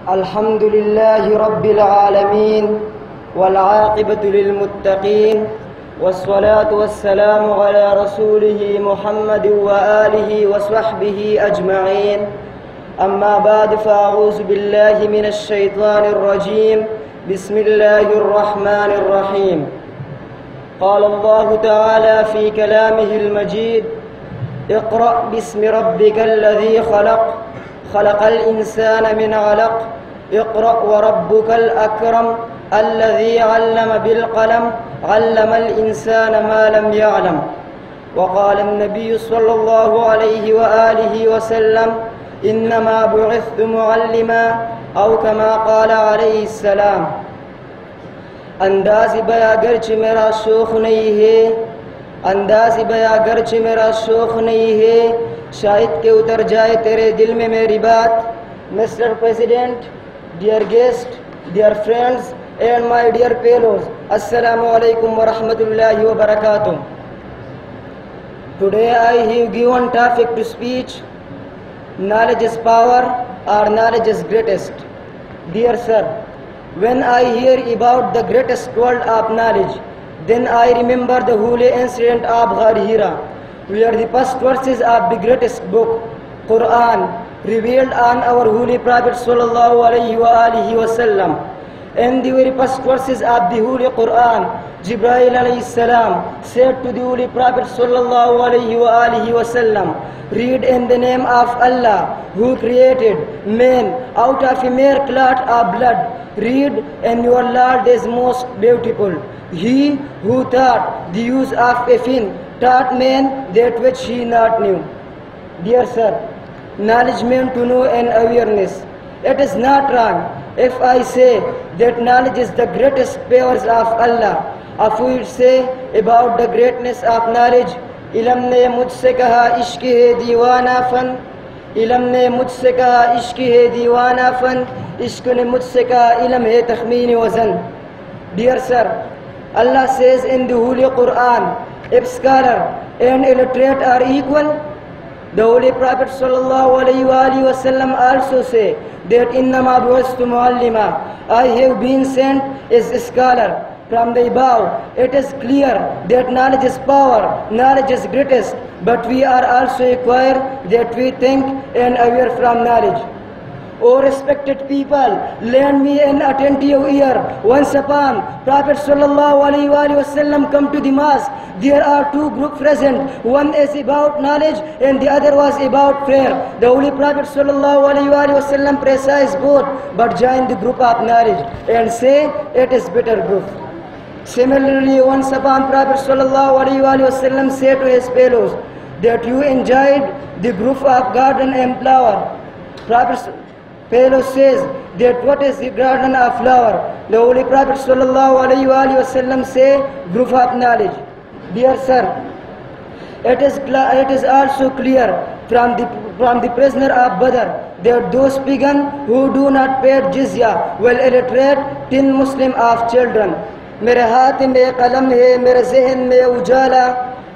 الحمد لله رب العالمين والعاقبة للمتقين والصلاة والسلام على رسوله محمد وآله وصحبه أجمعين. أما بعد، فأعوذ بالله من الشيطان الرجيم. بسم الله الرحمن الرحيم. قال الله تعالى في كلامه المجيد: اقرأ باسم ربك الذي خلق خلق الإنسان من علق اقرأ وربك الأكرم الذي علم بالقلم علم الإنسان ما لم يعلم. وقال النبي صلى الله عليه وآله وسلم: إنما بعثت معلما، أو كما قال عليه السلام. अंदाज़ बया गर्च मेरा शौक़ नहीं है, अंदाज़ बया गर्च मेरा शौक़ नहीं है, शायद के उतर जाए तेरे दिल में मेरी बात. Mr. President, dear guests, dear friends and my dear fellows, Assalamu alaikum wa rahmatullahi wa barakatuh. Today I have given topic to speech: knowledge is power, or knowledge is greatest. Dear sir, when I hear about the greatest world of knowledge, then I remember the holy incident of Ghar Hira, where the first verses of the greatest book, Quran, revealed on our holy Prophet sallallahu alaihi wa sallam. In the very first verses of the holy Quran, Jibreel alayhi salam said to the holy Prophet sallallahu alaihi wa sallam, read in the name of Allah, who created man out of a mere clot of blood. Read, and your Lord is most beautiful. He who taught the use of a fin taught man that which he not knew. Dear sir, knowledge meant to know and awareness. It is not wrong if I say that knowledge is the greatest powers of Allah. If we say about the greatness of knowledge, इल्म ने मुझसे कहा इश्क है दीवाना fun, इल्म ने मुझसे कहा इश्क है दीवाना फन, इश्क ने मुझसे कहा इल्म है तखमीन वज़न. Dear sir, Allah says in the Holy Quran, if scholar and illiterate are equal, the Holy Prophet sallallahu alaihi wasallam also say that innama bu'istu muallima, I have been sent as a scholar. From the above, it is clear that knowledge is power, knowledge is greatest, but we are also required that we think and aware from knowledge. O respected people, lend me an attentive ear. Once upon Prophet sallallahu alaihi wasallam come to the mosque. There are two groups present. One is about knowledge and the other was about prayer. The Holy Prophet sallallahu alaihi wasallam precise both, but join the group of knowledge and say it is better group. Similarly, once upon Prophet sallallahu alaihi wasallam said to his fellows that you enjoyed the group of garden and flower. Prophet's fellow says that what is the garden of flower? The Holy Prophet sallallahu alaihi wasallam say group of knowledge. Dear sir, it is also clear from the prisoner of Badr that those pagan who do not pay jizya will illiterate 10 Muslim of children. मेरे हाथ में कलम है मेरे जहन में उजाला,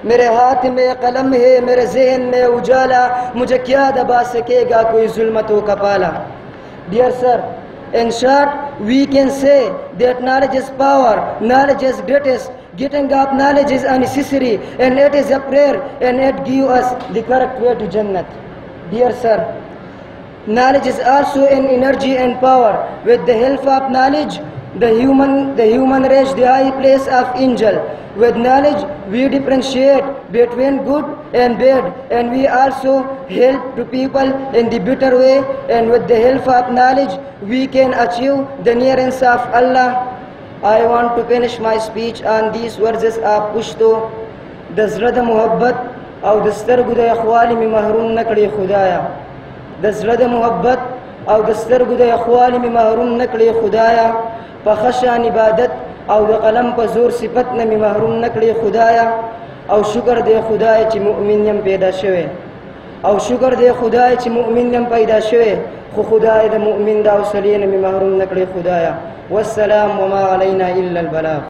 मेरे हाथ में कलम है मेरे जहन में उजाला, मुझे क्या दबा सकेगा कोई जुल्मतों का पाला. Dear sir, in short, we can say that knowledge is power, knowledge is greatest, getting up knowledge is unnecessary, and it is a prayer, and it gives us the correct way to Jannat. Dear sir, knowledge is also an energy and power. With the help of knowledge, the human reach the high place of angel. With knowledge, we differentiate between good and bad, and we also help to people in the better way. And with the help of knowledge, we can achieve the nearness of Allah. I want to finish my speech on these verses of Pushto. The zrada muhabbat aw dastargu da ikhwali mi mahrum nakli khudaya. The zrada muhabbat aw dastargu da ikhwali mi mahrum nakli khudaya. فخشان عبادت او د قلم په زور صفت نه می محروم نکړي خدایا. او شکر دې خدای چې مؤمن یم پیدا شوه، او شکر دې خدای چې مؤمن یم پیدا شوه، خو خدای د مؤمن دا اوسلین می محروم نکړي خدایا. والسلام وما علينا الا البلاغ.